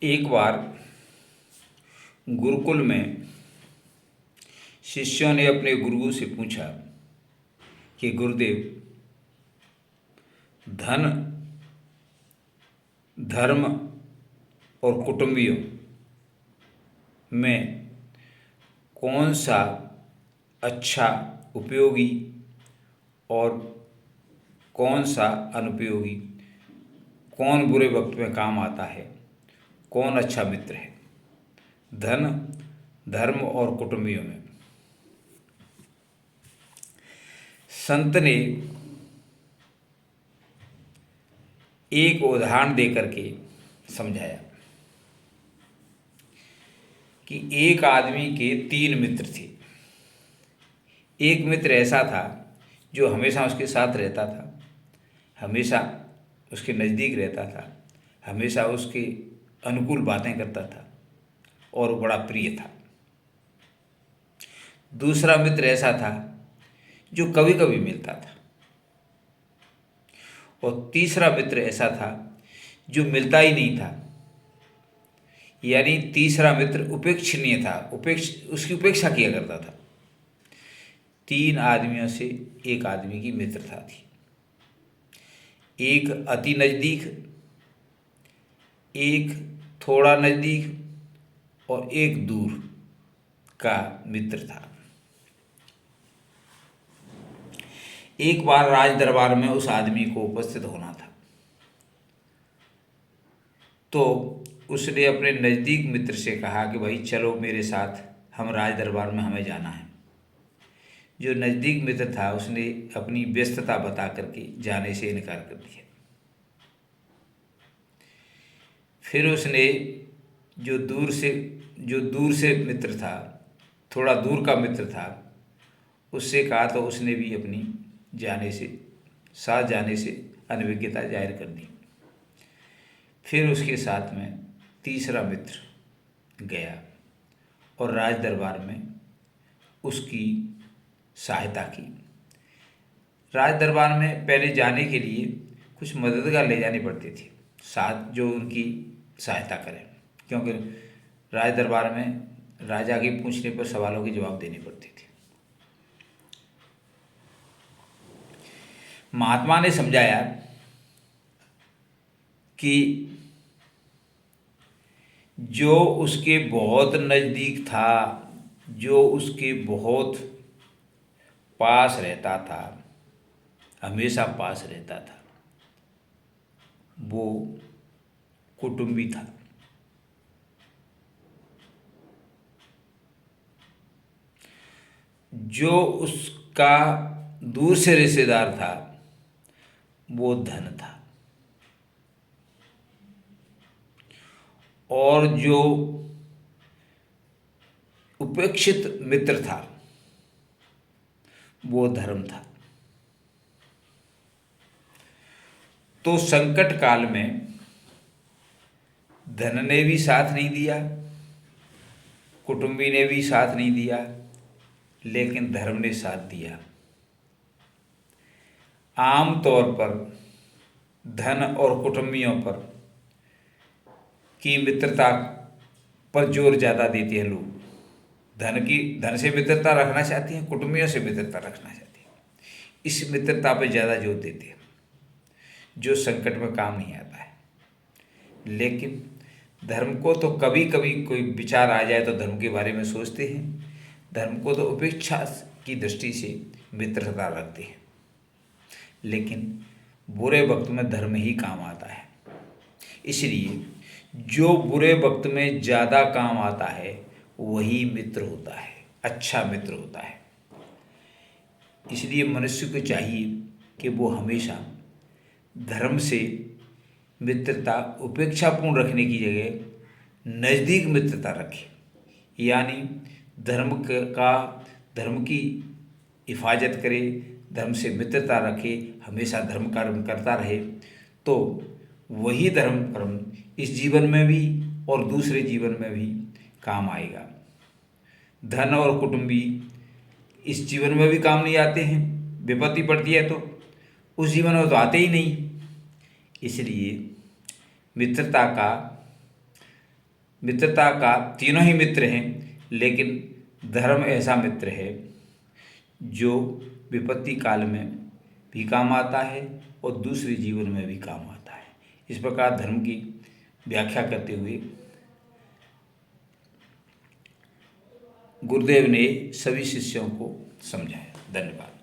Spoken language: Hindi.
एक बार गुरुकुल में शिष्यों ने अपने गुरु से पूछा कि गुरुदेव, धन, धर्म और कुटुंबियों में कौन सा अच्छा, उपयोगी और कौन सा अनुपयोगी, कौन बुरे वक्त में काम आता है, कौन अच्छा मित्र है? धन, धर्म और कुटुंबियों में संत ने एक उदाहरण देकर के समझाया कि एक आदमी के तीन मित्र थे। एक मित्र ऐसा था जो हमेशा उसके साथ रहता था, हमेशा उसके नज़दीक रहता था, हमेशा उसके अनुकूल बातें करता था और बड़ा प्रिय था। दूसरा मित्र ऐसा था जो कभी कभी मिलता था और तीसरा मित्र ऐसा था जो मिलता ही नहीं था, यानी तीसरा मित्र उपेक्षणीय था, उसकी उपेक्षा किया करता था। तीन आदमियों से एक आदमी की मित्रता थी। एक अति नज़दीक, एक थोड़ा नज़दीक और एक दूर का मित्र था। एक बार राज दरबार में उस आदमी को उपस्थित होना था, तो उसने अपने नज़दीक मित्र से कहा कि भाई चलो मेरे साथ, हम राज दरबार में, हमें जाना है। जो नज़दीक मित्र था उसने अपनी व्यस्तता बता करके जाने से इनकार कर दिया। फिर उसने जो दूर से मित्र था, थोड़ा दूर का मित्र था, उससे कहा, तो उसने भी अपनी साथ जाने से अनभिज्ञता जाहिर कर दी। फिर उसके साथ में तीसरा मित्र गया और राज दरबार में उसकी सहायता की। राज दरबार में पहले जाने के लिए कुछ मददगार ले जाने पड़ते थे साथ, जो उनकी सहायता करें, क्योंकि राज दरबार में राजा के पूछने पर सवालों के जवाब देने पड़ते थे। महात्मा ने समझाया कि जो उसके बहुत नज़दीक था, जो उसके बहुत पास रहता था, हमेशा पास रहता था, वो कुटुंबी था। जो उसका दूर से रिश्तेदार था वो धन था, और जो उपेक्षित मित्र था वो धर्म था। तो संकट काल में धन ने भी साथ नहीं दिया, कुटुंबी ने भी साथ नहीं दिया, लेकिन धर्म ने साथ दिया। आम तौर पर धन और कुटुंबियों पर की मित्रता पर जोर ज़्यादा देते हैं लोग। धन से मित्रता रखना चाहते हैं, कुटुंबियों से मित्रता रखना चाहते हैं। इस मित्रता पर ज़्यादा जोर देते हैं जो संकट में काम नहीं आता है। लेकिन धर्म को तो कभी कभी कोई विचार आ जाए तो धर्म के बारे में सोचते हैं, धर्म को तो उपेक्षा की दृष्टि से मित्रता रखते हैं। लेकिन बुरे वक्त में धर्म ही काम आता है। इसलिए जो बुरे वक्त में ज़्यादा काम आता है वही मित्र होता है, अच्छा मित्र होता है। इसलिए मनुष्य को चाहिए कि वो हमेशा धर्म से मित्रता उपेक्षापूर्ण रखने की जगह नज़दीक मित्रता रखे, यानी धर्म की हिफाजत करे, धर्म से मित्रता रखे, हमेशा धर्म कर्म करता रहे, तो वही धर्म कर्म इस जीवन में भी और दूसरे जीवन में भी काम आएगा। धन और कुटुंबी इस जीवन में भी काम नहीं आते हैं, विपत्ति पड़ती है तो उस जीवन में तो आते ही नहीं। इसलिए मित्रता का मित्रता का तीनों ही मित्र हैं, लेकिन धर्म ऐसा मित्र है जो विपत्ति काल में भी काम आता है और दूसरे जीवन में भी काम आता है। इस प्रकार धर्म की व्याख्या करते हुए गुरुदेव ने सभी शिष्यों को समझाया। धन्यवाद।